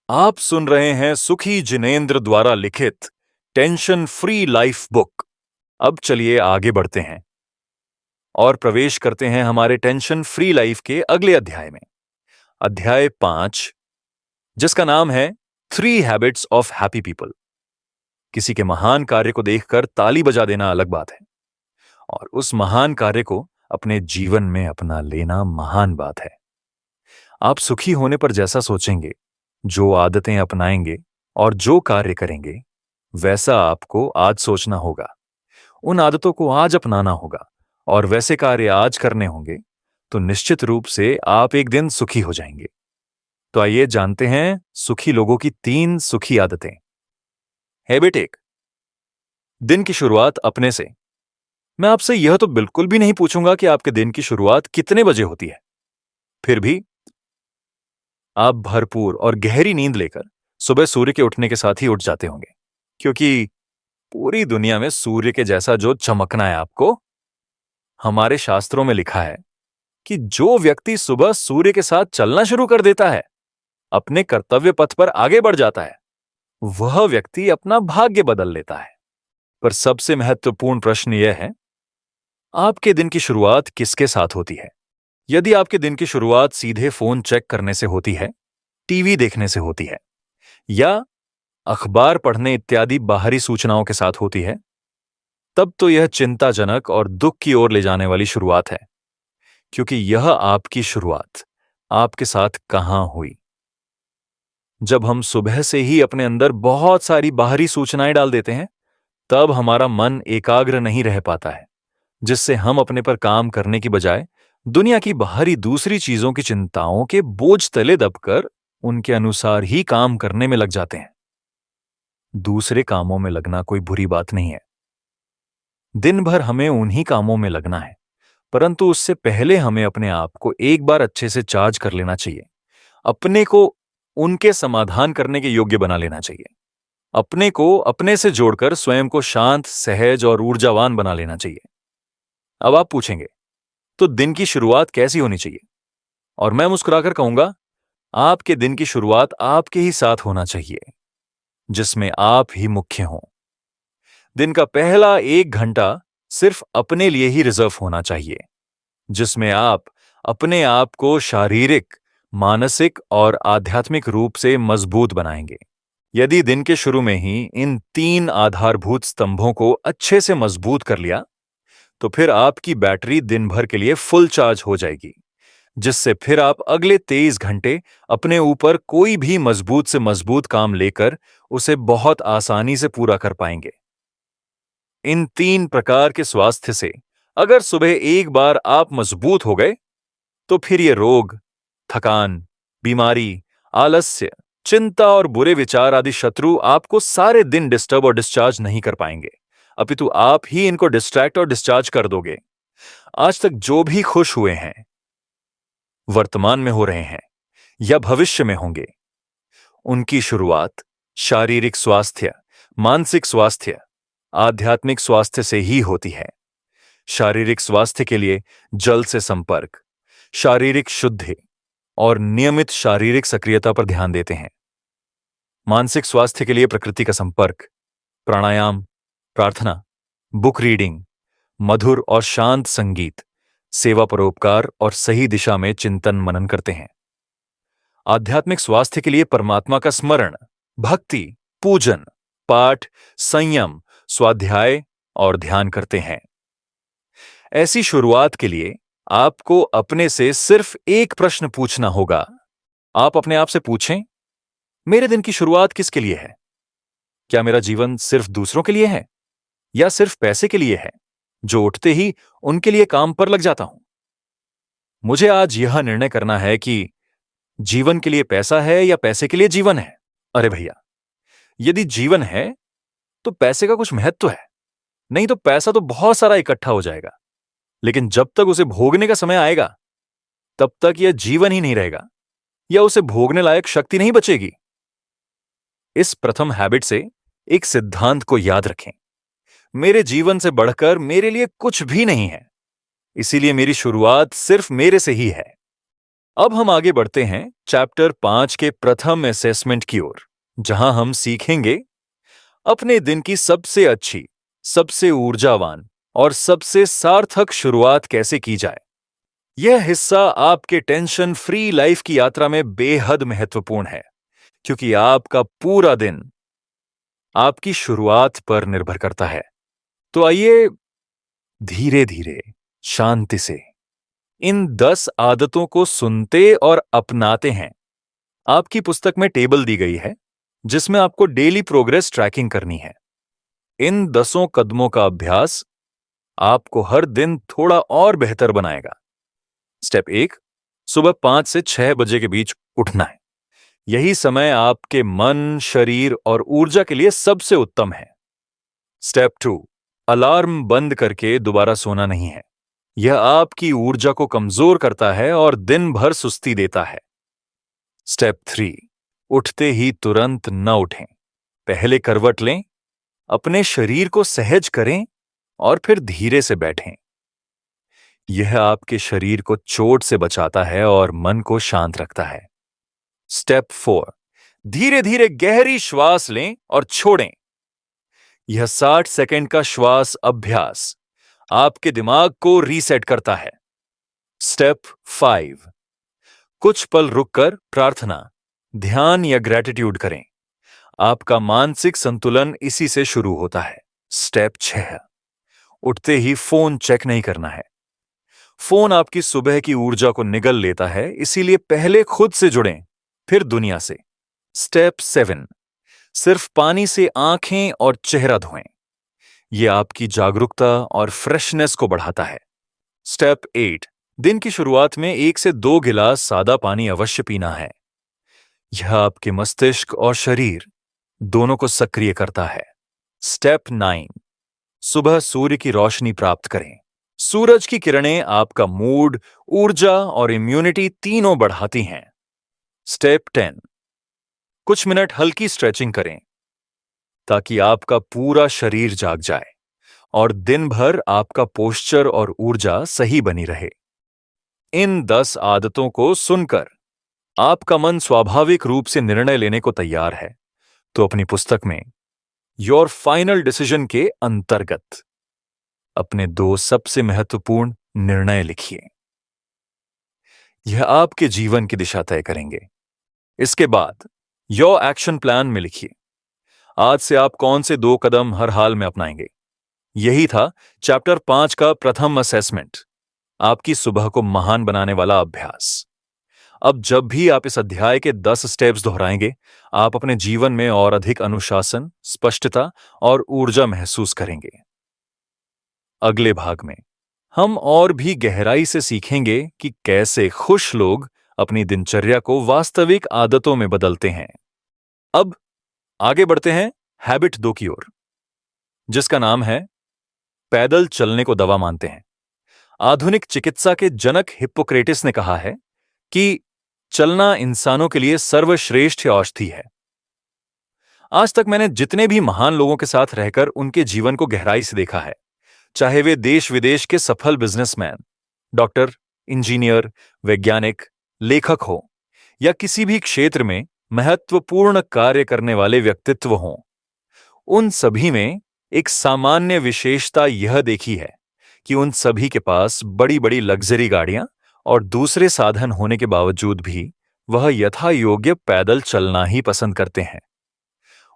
आप सुन रहे हैं सुखी जिनेंद्र द्वारा लिखित टेंशन फ्री लाइफ बुक। अब चलिए आगे बढ़ते हैं और प्रवेश करते हैं हमारे टेंशन फ्री लाइफ के अगले अध्याय में। अध्याय 5, जिसका नाम है 3 हैबिट्स ऑफ हैप्पी पीपल। किसी के महान कार्य को देखकर ताली बजा देना अलग बात है, और उस महान कार्य को अपने जीवन में अपना लेना महान बात है। आप सुखी होने पर जैसा सोचेंगे, जो आदतें अपनाएंगे और जो कार्य करेंगे, वैसा आपको आज सोचना होगा। उन आदतों को आज अपनाना होगा और वैसे कार्य आज करने होंगे, तो निश्चित रूप से आप एक दिन सुखी हो जाएंगे। तो आइए जानते हैं सुखी लोगों की 3 सुखी आदतें। हैबिट 1, दिन की शुरुआत अपने से। मैं आपसे यह तो बिल्कुल भी नहीं पूछूंगा कि आपके दिन की शुरुआत कितने बजे होती है। फिर भी आप भरपूर और गहरी नींद लेकर सुबह सूर्य के उठने के साथ ही उठ जाते होंगे, क्योंकि पूरी दुनिया में सूर्य के जैसा जो चमकना है आपको। हमारे शास्त्रों में लिखा है कि जो व्यक्ति सुबह सूर्य के साथ चलना शुरू कर देता है, अपने कर्तव्य पथ पर आगे बढ़ जाता है, वह व्यक्ति अपना भाग्य बदल लेता है। पर सबसे महत्वपूर्ण प्रश्न यह है, आपके दिन की शुरुआत किसके साथ होती है? यदि आपके दिन की शुरुआत सीधे फोन चेक करने से होती है, टीवी देखने से होती है, या अखबार पढ़ने इत्यादि बाहरी सूचनाओं के साथ होती है, तब तो यह चिंताजनक और दुख की ओर ले जाने वाली शुरुआत है, क्योंकि यह आपकी शुरुआत आपके साथ कहां हुई। जब हम सुबह से ही अपने अंदर बहुत सारी बाहरी सूचनाएं डाल देते हैं, तब हमारा मन एकाग्र नहीं रह पाता है, जिससे हम अपने पर काम करने की बजाय दुनिया की बाहरी दूसरी चीजों की चिंताओं के बोझ तले दबकर उनके अनुसार ही काम करने में लग जाते हैं। दूसरे कामों में लगना कोई बुरी बात नहीं है। दिन भर हमें उन्हीं कामों में लगना है, परंतु उससे पहले हमें अपने आप को एक बार अच्छे से चार्ज कर लेना चाहिए। अपने को उनके समाधान करने के योग्य बना लेना चाहिए। अपने को अपने से जोड़कर स्वयं को शांत, सहज और ऊर्जावान बना लेना चाहिए। अब आप पूछेंगे, तो दिन की शुरुआत कैसी होनी चाहिए? और मैं मुस्कुराकर कहूंगा, आपके दिन की शुरुआत आपके ही साथ होना चाहिए, जिसमें आप ही मुख्य हों। दिन का पहला 1 घंटा सिर्फ अपने लिए ही रिजर्व होना चाहिए, जिसमें आप अपने आप को शारीरिक, मानसिक और आध्यात्मिक रूप से मजबूत बनाएंगे। यदि दिन के शुरू में ही इन 3 आधारभूत स्तंभों को अच्छे से मजबूत कर लिया, तो फिर आपकी बैटरी दिन भर के लिए फुल चार्ज हो जाएगी, जिससे फिर आप अगले 23 घंटे अपने ऊपर कोई भी मजबूत से मजबूत काम लेकर उसे बहुत आसानी से पूरा कर पाएंगे। इन 3 प्रकार के स्वास्थ्य से अगर सुबह एक बार आप मजबूत हो गए, तो फिर ये रोग, थकान, बीमारी, आलस्य, चिंता और बुरे विचार आदि शत्रु आपको सारे दिन डिस्टर्ब और डिस्चार्ज नहीं कर पाएंगे, अपितु आप ही इनको डिस्ट्रैक्ट और डिस्चार्ज कर दोगे। आज तक जो भी खुश हुए हैं, वर्तमान में हो रहे हैं या भविष्य में होंगे, उनकी शुरुआत शारीरिक स्वास्थ्य, मानसिक स्वास्थ्य, आध्यात्मिक स्वास्थ्य से ही होती है। शारीरिक स्वास्थ्य के लिए जल से संपर्क, शारीरिक शुद्धि और नियमित शारीरिक सक्रियता पर ध्यान देते हैं। मानसिक स्वास्थ्य के लिए प्रकृति का संपर्क, प्राणायाम, प्रार्थना, बुक रीडिंग, मधुर और शांत संगीत, सेवा परोपकार और सही दिशा में चिंतन मनन करते हैं। आध्यात्मिक स्वास्थ्य के लिए परमात्मा का स्मरण, भक्ति, पूजन, पाठ, संयम, स्वाध्याय और ध्यान करते हैं। ऐसी शुरुआत के लिए आपको अपने से सिर्फ एक प्रश्न पूछना होगा। आप अपने आप से पूछें, मेरे दिन की शुरुआत किसके लिए है? क्या मेरा जीवन सिर्फ दूसरों के लिए है या सिर्फ पैसे के लिए है, जो उठते ही उनके लिए काम पर लग जाता हूं? मुझे आज यह निर्णय करना है कि जीवन के लिए पैसा है या पैसे के लिए जीवन है। अरे भैया, यदि जीवन है तो पैसे का कुछ महत्व है, नहीं तो पैसा तो बहुत सारा इकट्ठा हो जाएगा, लेकिन जब तक उसे भोगने का समय आएगा, तब तक यह जीवन ही नहीं रहेगा या उसे भोगने लायक शक्ति नहीं बचेगी। इस प्रथम हैबिट से एक सिद्धांत को याद रखें, मेरे जीवन से बढ़कर मेरे लिए कुछ भी नहीं है, इसीलिए मेरी शुरुआत सिर्फ मेरे से ही है। अब हम आगे बढ़ते हैं चैप्टर 5 के प्रथम असेसमेंट की ओर, जहां हम सीखेंगे अपने दिन की सबसे अच्छी, सबसे ऊर्जावान और सबसे सार्थक शुरुआत कैसे की जाए। यह हिस्सा आपके टेंशन फ्री लाइफ की यात्रा में बेहद महत्वपूर्ण है, क्योंकि आपका पूरा दिन आपकी शुरुआत पर निर्भर करता है। तो आइए धीरे धीरे, शांति से इन 10 आदतों को सुनते और अपनाते हैं। आपकी पुस्तक में टेबल दी गई है जिसमें आपको डेली प्रोग्रेस ट्रैकिंग करनी है। इन 10 कदमों का अभ्यास आपको हर दिन थोड़ा और बेहतर बनाएगा। स्टेप 1, सुबह 5 से 6 बजे के बीच उठना है। यही समय आपके मन, शरीर और ऊर्जा के लिए सबसे उत्तम है। स्टेप 2, अलार्म बंद करके दोबारा सोना नहीं है। यह आपकी ऊर्जा को कमजोर करता है और दिन भर सुस्ती देता है। स्टेप 3, उठते ही तुरंत न उठें। पहले करवट लें, अपने शरीर को सहज करें और फिर धीरे से बैठें। यह आपके शरीर को चोट से बचाता है और मन को शांत रखता है। स्टेप 4, धीरे धीरे गहरी श्वास लें और छोड़ें। यह 60 सेकंड का श्वास अभ्यास आपके दिमाग को रीसेट करता है। स्टेप 5, कुछ पल रुककर प्रार्थना, ध्यान या ग्रेटिट्यूड करें। आपका मानसिक संतुलन इसी से शुरू होता है। स्टेप 6, उठते ही फोन चेक नहीं करना है। फोन आपकी सुबह की ऊर्जा को निगल लेता है, इसीलिए पहले खुद से जुड़ें, फिर दुनिया से। स्टेप 7, सिर्फ पानी से आंखें और चेहरा धोएं। यह आपकी जागरूकता और फ्रेशनेस को बढ़ाता है। स्टेप 8, दिन की शुरुआत में 1 से 2 गिलास सादा पानी अवश्य पीना है। यह आपके मस्तिष्क और शरीर दोनों को सक्रिय करता है। स्टेप 9, सुबह सूर्य की रोशनी प्राप्त करें। सूरज की किरणें आपका मूड, ऊर्जा और इम्यूनिटी तीनों बढ़ाती हैं। स्टेप 10, कुछ मिनट हल्की स्ट्रेचिंग करें ताकि आपका पूरा शरीर जाग जाए और दिन भर आपका पोस्चर और ऊर्जा सही बनी रहे। इन 10 आदतों को सुनकर आपका मन स्वाभाविक रूप से निर्णय लेने को तैयार है, तो अपनी पुस्तक में योर फाइनल डिसीजन के अंतर्गत अपने 2 सबसे महत्वपूर्ण निर्णय लिखिए। यह आपके जीवन की दिशा तय करेंगे। इसके बाद योर एक्शन प्लान में लिखिए, आज से आप कौन से 2 कदम हर हाल में अपनाएंगे। यही था चैप्टर 5 का प्रथम असेसमेंट, आपकी सुबह को महान बनाने वाला अभ्यास। अब जब भी आप इस अध्याय के 10 स्टेप्स दोहराएंगे, आप अपने जीवन में और अधिक अनुशासन, स्पष्टता और ऊर्जा महसूस करेंगे। अगले भाग में हम और भी गहराई से सीखेंगे कि कैसे खुश लोग अपनी दिनचर्या को वास्तविक आदतों में बदलते हैं। अब आगे बढ़ते हैं हैबिट 2 की ओर, जिसका नाम है पैदल चलने को दवा मानते हैं। आधुनिक चिकित्सा के जनक हिप्पोक्रेटिस ने कहा है कि चलना इंसानों के लिए सर्वश्रेष्ठ औषधि है। आज तक मैंने जितने भी महान लोगों के साथ रहकर उनके जीवन को गहराई से देखा है, चाहे वे देश विदेश के सफल बिजनेसमैन, डॉक्टर, इंजीनियर, वैज्ञानिक, लेखक हो या किसी भी क्षेत्र में महत्वपूर्ण कार्य करने वाले व्यक्तित्व हों, उन सभी में एक सामान्य विशेषता यह देखी है कि उन सभी के पास बड़ी बड़ी लग्जरी गाड़ियां और दूसरे साधन होने के बावजूद भी वह यथा योग्य पैदल चलना ही पसंद करते हैं।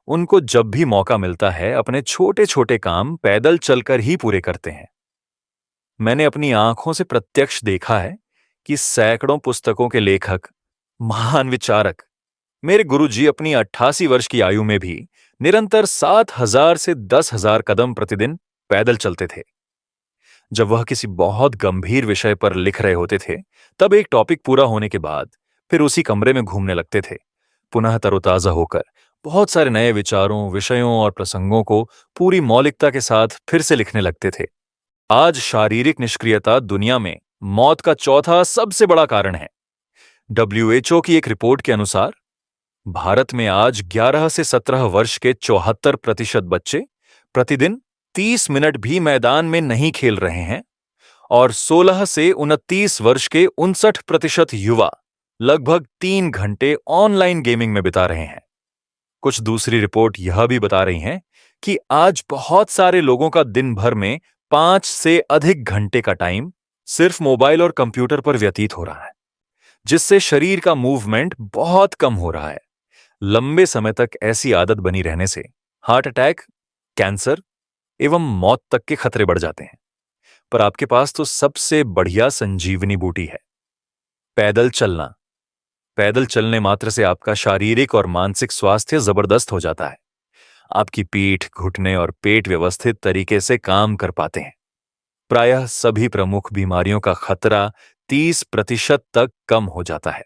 उनको जब भी मौका मिलता है, अपने छोटे छोटे काम पैदल चलकर ही पूरे करते हैं। मैंने अपनी आंखों से प्रत्यक्ष देखा है कि सैकड़ों पुस्तकों के लेखक, महान विचारक, मेरे गुरुजी अपनी 88 वर्ष की आयु में भी निरंतर 7,000 से 10,000 कदम प्रतिदिन पैदल चलते थे। जब वह किसी बहुत गंभीर विषय पर लिख रहे होते थे, तब एक टॉपिक पूरा होने के बाद फिर उसी कमरे में घूमने लगते थे, पुनः तरोताजा होकर बहुत सारे नए विचारों, विषयों और प्रसंगों को पूरी मौलिकता के साथ फिर से लिखने लगते थे। आज शारीरिक निष्क्रियता दुनिया में मौत का चौथा सबसे बड़ा कारण है। WHO की एक रिपोर्ट के अनुसार भारत में आज 11 से 17 वर्ष के 74% बच्चे प्रतिदिन 30 मिनट भी मैदान में नहीं खेल रहे हैं और 16 से 29 वर्ष के 59% युवा लगभग 3 घंटे ऑनलाइन गेमिंग में बिता रहे हैं। कुछ दूसरी रिपोर्ट यह भी बता रही हैं कि आज बहुत सारे लोगों का दिन भर में 5 से अधिक घंटे का टाइम सिर्फ मोबाइल और कंप्यूटर पर व्यतीत हो रहा है, जिससे शरीर का मूवमेंट बहुत कम हो रहा है। लंबे समय तक ऐसी आदत बनी रहने से हार्ट अटैक, कैंसर एवं मौत तक के खतरे बढ़ जाते हैं। पर आपके पास तो सबसे बढ़िया संजीवनी बूटी है, पैदल चलना। पैदल चलने मात्र से आपका शारीरिक और मानसिक स्वास्थ्य जबरदस्त हो जाता है। आपकी पीठ, घुटने और पेट व्यवस्थित तरीके से काम कर पाते हैं। प्रायः सभी प्रमुख बीमारियों का खतरा 30% तक कम हो जाता है।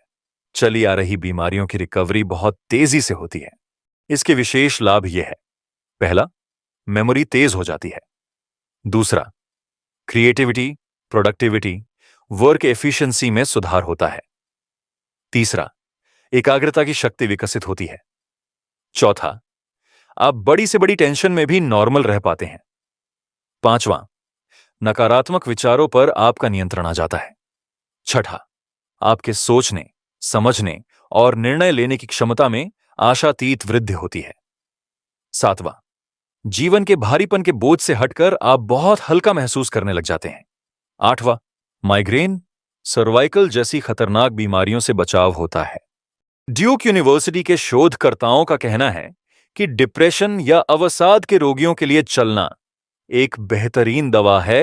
चली आ रही बीमारियों की रिकवरी बहुत तेजी से होती है। इसके विशेष लाभ यह है: पहला, मेमोरी तेज हो जाती है। दूसरा, क्रिएटिविटी, प्रोडक्टिविटी, वर्क एफिशिएंसी में सुधार होता है। तीसरा, एकाग्रता की शक्ति विकसित होती है। चौथा, आप बड़ी से बड़ी टेंशन में भी नॉर्मल रह पाते हैं। पांचवां, नकारात्मक विचारों पर आपका नियंत्रण आ जाता है। छठा, आपके सोचने, समझने और निर्णय लेने की क्षमता में आशातीत वृद्धि होती है। सातवां, जीवन के भारीपन के बोझ से हटकर आप बहुत हल्का महसूस करने लग जाते हैं। आठवां, माइग्रेन, सर्वाइकल जैसी खतरनाक बीमारियों से बचाव होता है। ड्यूक यूनिवर्सिटी के शोधकर्ताओं का कहना है कि डिप्रेशन या अवसाद के रोगियों के लिए चलना एक बेहतरीन दवा है।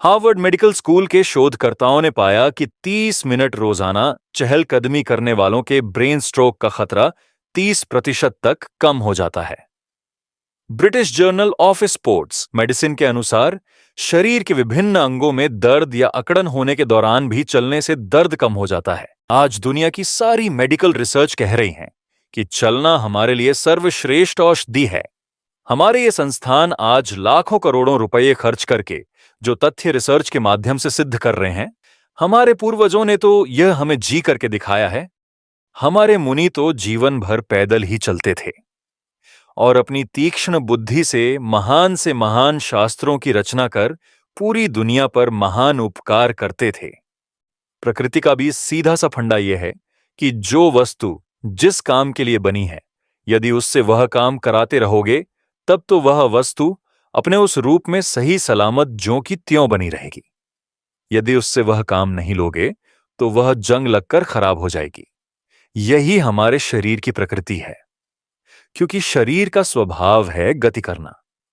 हार्वर्ड मेडिकल स्कूल के शोधकर्ताओं ने पाया कि 30 मिनट रोजाना चहलकदमी करने वालों के ब्रेन स्ट्रोक का खतरा 30% तक कम हो जाता है। British journal of sports medicine के अनुसार शरीर के विभिन्न अंगों में दर्द या अकड़न होने के दौरान भी चलने से दर्द कम हो जाता है। आज दुनिया की सारी मेडिकल रिसर्च कह रही है कि चलना हमारे लिए सर्वश्रेष्ठ औषधि है। हमारे ये संस्थान आज लाखों करोड़ों रुपए खर्च करके जो तथ्य रिसर्च के माध्यम से सिद्ध कर रहे हैं, हमारे पूर्वजों ने तो यह हमें जी करके दिखाया है। हमारे मुनि तो जीवन भर पैदल ही चलते थे और अपनी तीक्ष्ण बुद्धि से महान शास्त्रों की रचना कर पूरी दुनिया पर महान उपकार करते थे। प्रकृति का भी सीधा सा फंडा यह है कि जो वस्तु जिस काम के लिए बनी है, यदि उससे वह काम कराते रहोगे, तब तो वह वस्तु अपने उस रूप में सही सलामत ज्यों की त्यों बनी रहेगी। यदि उससे वह काम नहीं लोगे, तो वह जंग लगकर खराब हो जाएगी। यही हमारे शरीर की प्रकृति है, क्योंकि शरीर का स्वभाव है गति करना।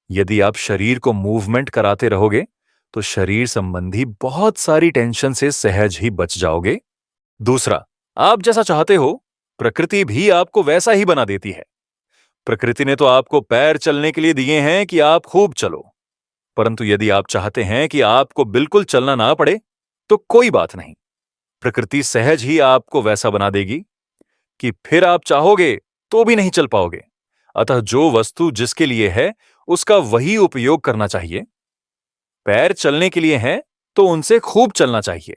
यदि आप शरीर को मूवमेंट कराते रहोगे, तो शरीर संबंधी बहुत सारी टेंशन से सहज ही बच जाओगे। दूसरा, आप जैसा चाहते हो, प्रकृति भी आपको वैसा ही बना देती है। प्रकृति ने तो आपको पैर चलने के लिए दिए हैं कि आप खूब चलो, परंतु यदि आप चाहते हैं कि आपको बिल्कुल चलना ना पड़े, तो कोई बात नहीं, प्रकृति सहज ही आपको वैसा बना देगी कि फिर आप चाहोगे तो भी नहीं चल पाओगे। अतः जो वस्तु जिसके लिए है, उसका वही उपयोग करना चाहिए। पैर चलने के लिए हैं, तो उनसे खूब चलना चाहिए।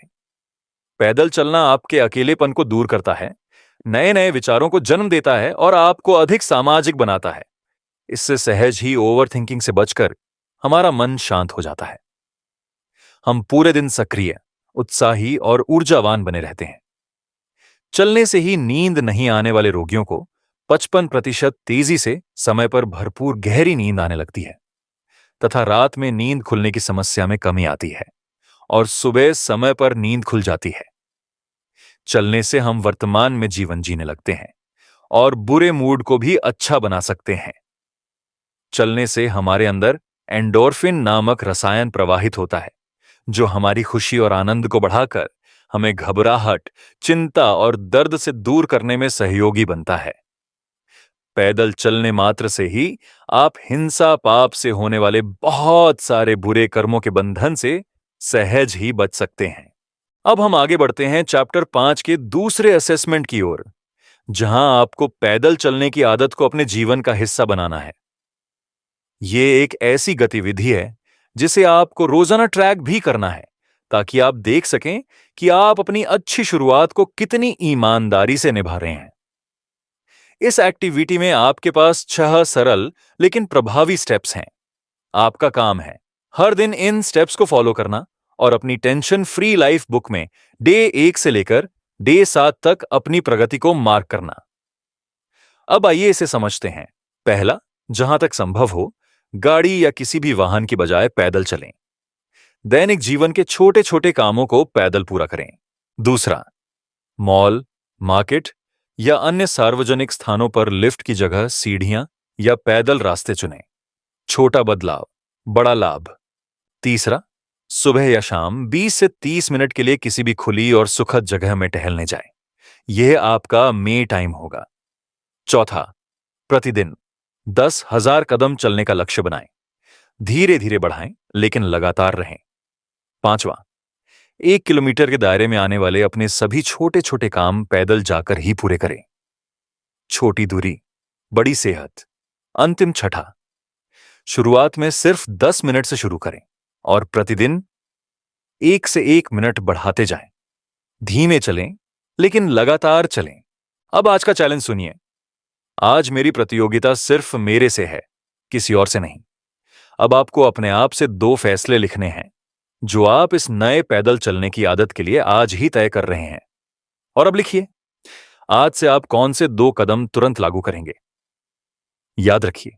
पैदल चलना आपके अकेलेपन को दूर करता है, नए नए विचारों को जन्म देता है और आपको अधिक सामाजिक बनाता है। इससे सहज ही ओवर थिंकिंग से बचकर हमारा मन शांत हो जाता है। हम पूरे दिन सक्रिय, उत्साही और ऊर्जावान बने रहते हैं। चलने से ही नींद नहीं आने वाले रोगियों को 55% तेजी से समय पर भरपूर गहरी नींद आने लगती है तथा रात में नींद खुलने की समस्या में कमी आती है और सुबह समय पर नींद खुल जाती है। चलने से हम वर्तमान में जीवन जीने लगते हैं और बुरे मूड को भी अच्छा बना सकते हैं। चलने से हमारे अंदर एंडोर्फिन नामक रसायन प्रवाहित होता है, जो हमारी खुशी और आनंद को बढ़ाकर हमें घबराहट, चिंता और दर्द से दूर करने में सहयोगी बनता है। पैदल चलने मात्र से ही आप हिंसा पाप से होने वाले बहुत सारे बुरे कर्मों के बंधन से सहज ही बच सकते हैं। अब हम आगे बढ़ते हैं चैप्टर 5 के दूसरे असेसमेंट की ओर, जहां आपको पैदल चलने की आदत को अपने जीवन का हिस्सा बनाना है। ये एक ऐसी गतिविधि है जिसे आपको रोजाना ट्रैक भी करना है, ताकि आप देख सकें कि आप अपनी अच्छी शुरुआत को कितनी ईमानदारी से निभा रहे हैं। इस एक्टिविटी में आपके पास 6 सरल लेकिन प्रभावी स्टेप्स हैं। आपका काम है हर दिन इन स्टेप्स को फॉलो करना और अपनी टेंशन फ्री लाइफ बुक में डे 1 से लेकर डे 7 तक अपनी प्रगति को मार्क करना। अब आइए इसे समझते हैं। पहला, जहां तक संभव हो, गाड़ी या किसी भी वाहन की बजाय पैदल चलें। दैनिक जीवन के छोटे छोटे कामों को पैदल पूरा करें। दूसरा, मॉल, मार्केट या अन्य सार्वजनिक स्थानों पर लिफ्ट की जगह सीढ़ियां या पैदल रास्ते चुनें। छोटा बदलाव, बड़ा लाभ। तीसरा, सुबह या शाम 20 से 30 मिनट के लिए किसी भी खुली और सुखद जगह में टहलने जाएं। यह आपका मे टाइम होगा। चौथा, प्रतिदिन 10,000 कदम चलने का लक्ष्य बनाएं। धीरे धीरे बढ़ाएं, लेकिन लगातार रहें। पांचवा, 1 किलोमीटर के दायरे में आने वाले अपने सभी छोटे छोटे काम पैदल जाकर ही पूरे करें। छोटी दूरी, बड़ी सेहत। अंतिम छठा, शुरुआत में सिर्फ 10 मिनट से शुरू करें और प्रतिदिन 1 से 1 मिनट बढ़ाते जाएं। धीमे चलें, लेकिन लगातार चलें। अब आज का चैलेंज सुनिए। आज मेरी प्रतियोगिता सिर्फ मेरे से है, किसी और से नहीं। अब आपको अपने आप से 2 फैसले लिखने हैं जो आप इस नए पैदल चलने की आदत के लिए आज ही तय कर रहे हैं। और अब लिखिए, आज से आप कौन से 2 कदम तुरंत लागू करेंगे। याद रखिए,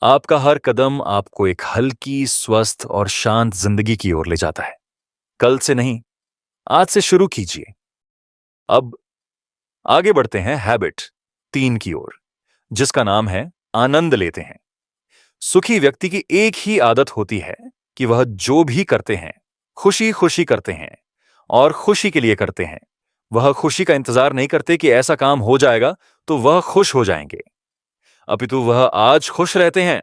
आपका हर कदम आपको एक हल्की, स्वस्थ और शांत जिंदगी की ओर ले जाता है। कल से नहीं, आज से शुरू कीजिए। अब आगे बढ़ते हैं हैबिट 3 की ओर, जिसका नाम है आनंद लेते हैं। सुखी व्यक्ति की एक ही आदत होती है कि वह जो भी करते हैं खुशी खुशी करते हैं और खुशी के लिए करते हैं। वह खुशी का इंतजार नहीं करते कि ऐसा काम हो जाएगा तो वह खुश हो जाएंगे, अपितु वह आज खुश रहते हैं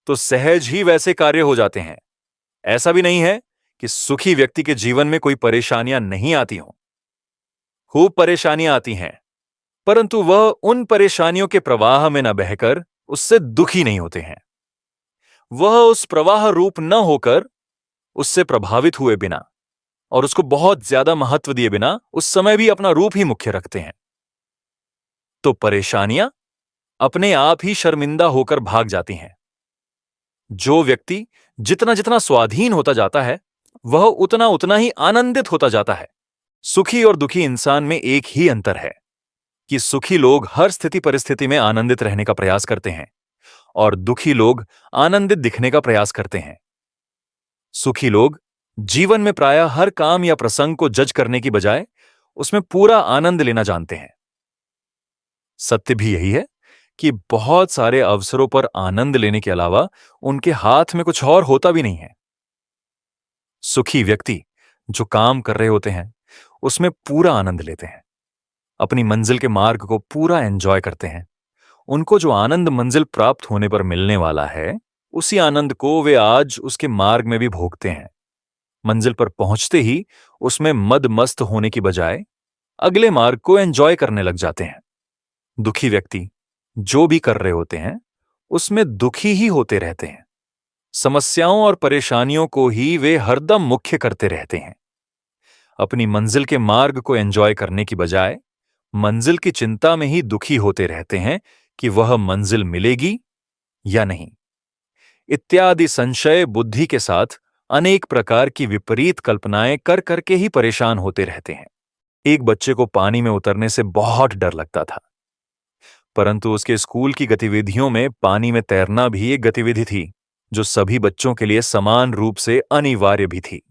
तो सहज ही वैसे कार्य हो जाते हैं। ऐसा भी नहीं है कि सुखी व्यक्ति के जीवन में कोई परेशानियां नहीं आती हों। खूब परेशानियां आती हैं, परंतु वह उन परेशानियों के प्रवाह में न बहकर उससे दुखी नहीं होते हैं। वह उस प्रवाह रूप न होकर उससे प्रभावित हुए बिना और उसको बहुत ज्यादा महत्व दिए बिना उस समय भी अपना रूप ही मुख्य रखते हैं। तो परेशानियां अपने आप ही शर्मिंदा होकर भाग जाती हैं। जो व्यक्ति जितना जितना स्वाधीन होता जाता है, वह उतना उतना ही आनंदित होता जाता है। सुखी और दुखी इंसान में एक ही अंतर है कि सुखी लोग हर स्थिति परिस्थिति में आनंदित रहने का प्रयास करते हैं और दुखी लोग आनंदित दिखने का प्रयास करते हैं। सुखी लोग जीवन में प्रायः हर काम या प्रसंग को जज करने की बजाय उसमें पूरा आनंद लेना जानते हैं। सत्य भी यही है कि बहुत सारे अवसरों पर आनंद लेने के अलावा उनके हाथ में कुछ और होता भी नहीं है। सुखी व्यक्ति जो काम कर रहे होते हैं उसमें पूरा आनंद लेते हैं, अपनी मंजिल के मार्ग को पूरा एंजॉय करते हैं। उनको जो आनंद मंजिल प्राप्त होने पर मिलने वाला है, उसी आनंद को वे आज उसके मार्ग में भी भोगते हैं। मंजिल पर पहुंचते ही उसमें मद मस्त होने की बजाय अगले मार्ग को एंजॉय करने लग जाते हैं। दुखी व्यक्ति जो भी कर रहे होते हैं उसमें दुखी ही होते रहते हैं। समस्याओं और परेशानियों को ही वे हरदम मुख्य करते रहते हैं। अपनी मंजिल के मार्ग को एंजॉय करने की बजाय मंजिल की चिंता में ही दुखी होते रहते हैं कि वह मंजिल मिलेगी या नहीं। इत्यादि संशय बुद्धि के साथ अनेक प्रकार की विपरीत कल्पनाएं कर करके ही परेशान होते रहते हैं। एक बच्चे को पानी में उतरने से बहुत डर लगता था, परंतु उसके स्कूल की गतिविधियों में पानी में तैरना भी एक गतिविधि थी जो सभी बच्चों के लिए समान रूप से अनिवार्य भी थी।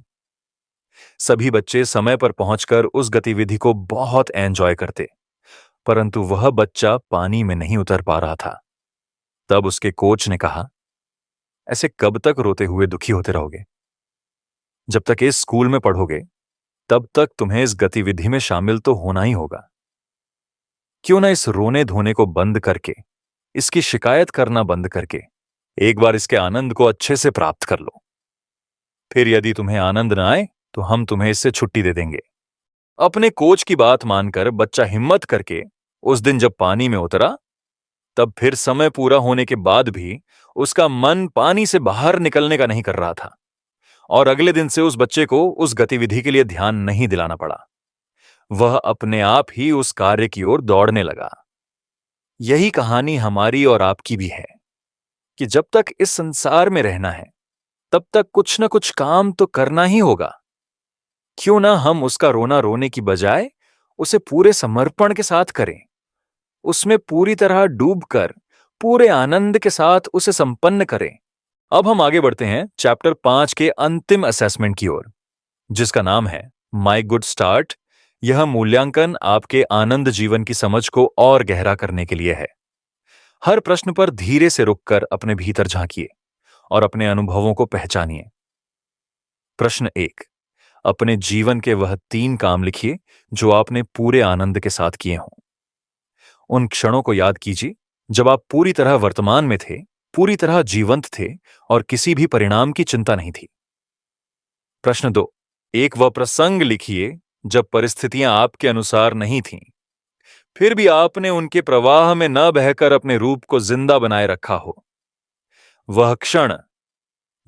सभी बच्चे समय पर पहुंचकर उस गतिविधि को बहुत एंजॉय करते, परंतु वह बच्चा पानी में नहीं उतर पा रहा था। तब उसके कोच ने कहा, ऐसे कब तक रोते हुए दुखी होते रहोगे? जब तक इस स्कूल में पढ़ोगे तब तक तुम्हें इस गतिविधि में शामिल तो होना ही होगा। क्यों ना इस रोने धोने को बंद करके, इसकी शिकायत करना बंद करके एक बार इसके आनंद को अच्छे से प्राप्त कर लो। फिर यदि तुम्हें आनंद न आए तो हम तुम्हें इससे छुट्टी दे देंगे। अपने कोच की बात मानकर बच्चा हिम्मत करके उस दिन जब पानी में उतरा, तब फिर समय पूरा होने के बाद भी उसका मन पानी से बाहर निकलने का नहीं कर रहा था और अगले दिन से उस बच्चे को उस गतिविधि के लिए ध्यान नहीं दिलाना पड़ा। वह अपने आप ही उस कार्य की ओर दौड़ने लगा। यही कहानी हमारी और आपकी भी है कि जब तक इस संसार में रहना है तब तक कुछ न कुछ काम तो करना ही होगा। क्यों ना हम उसका रोना रोने की बजाय उसे पूरे समर्पण के साथ करें, उसमें पूरी तरह डूबकर पूरे आनंद के साथ उसे संपन्न करें। अब हम आगे बढ़ते हैं चैप्टर 5 के अंतिम असेसमेंट की ओर, जिसका नाम है माई गुड स्टार्ट। यह मूल्यांकन आपके आनंद जीवन की समझ को और गहरा करने के लिए है। हर प्रश्न पर धीरे से रुककर अपने भीतर झांकिए और अपने अनुभवों को पहचानिए। प्रश्न 1, अपने जीवन के वह 3 काम लिखिए जो आपने पूरे आनंद के साथ किए हों। उन क्षणों को याद कीजिए जब आप पूरी तरह वर्तमान में थे, पूरी तरह जीवंत थे और किसी भी परिणाम की चिंता नहीं थी। प्रश्न 2, एक वह प्रसंग लिखिए जब परिस्थितियां आपके अनुसार नहीं थीं, फिर भी आपने उनके प्रवाह में न बहकर अपने रूप को जिंदा बनाए रखा हो। वह क्षण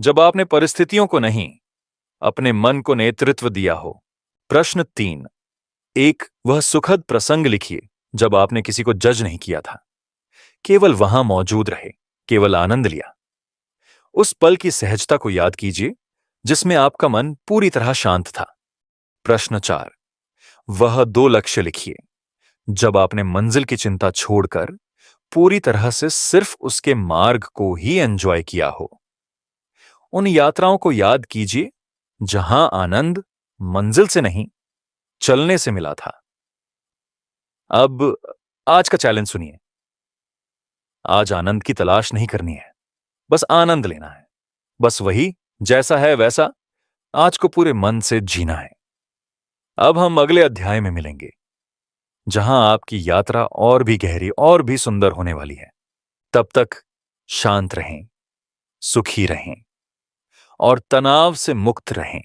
जब आपने परिस्थितियों को नहीं, अपने मन को नेतृत्व दिया हो। प्रश्न 3, एक वह सुखद प्रसंग लिखिए जब आपने किसी को जज नहीं किया था, केवल वहां मौजूद रहे, केवल आनंद लिया। उस पल की सहजता को याद कीजिए जिसमें आपका मन पूरी तरह शांत था। प्रश्न 4, वह 2 लक्ष्य लिखिए जब आपने मंजिल की चिंता छोड़कर पूरी तरह से सिर्फ उसके मार्ग को ही एंजॉय किया हो। उन यात्राओं को याद कीजिए जहां आनंद मंजिल से नहीं, चलने से मिला था। अब आज का चैलेंज सुनिए। आज आनंद की तलाश नहीं करनी है, बस आनंद लेना है। बस वही जैसा है वैसा आज को पूरे मन से जीना है। अब हम अगले अध्याय में मिलेंगे, जहां आपकी यात्रा और भी गहरी और भी सुंदर होने वाली है। तब तक शांत रहें, सुखी रहें और तनाव से मुक्त रहें।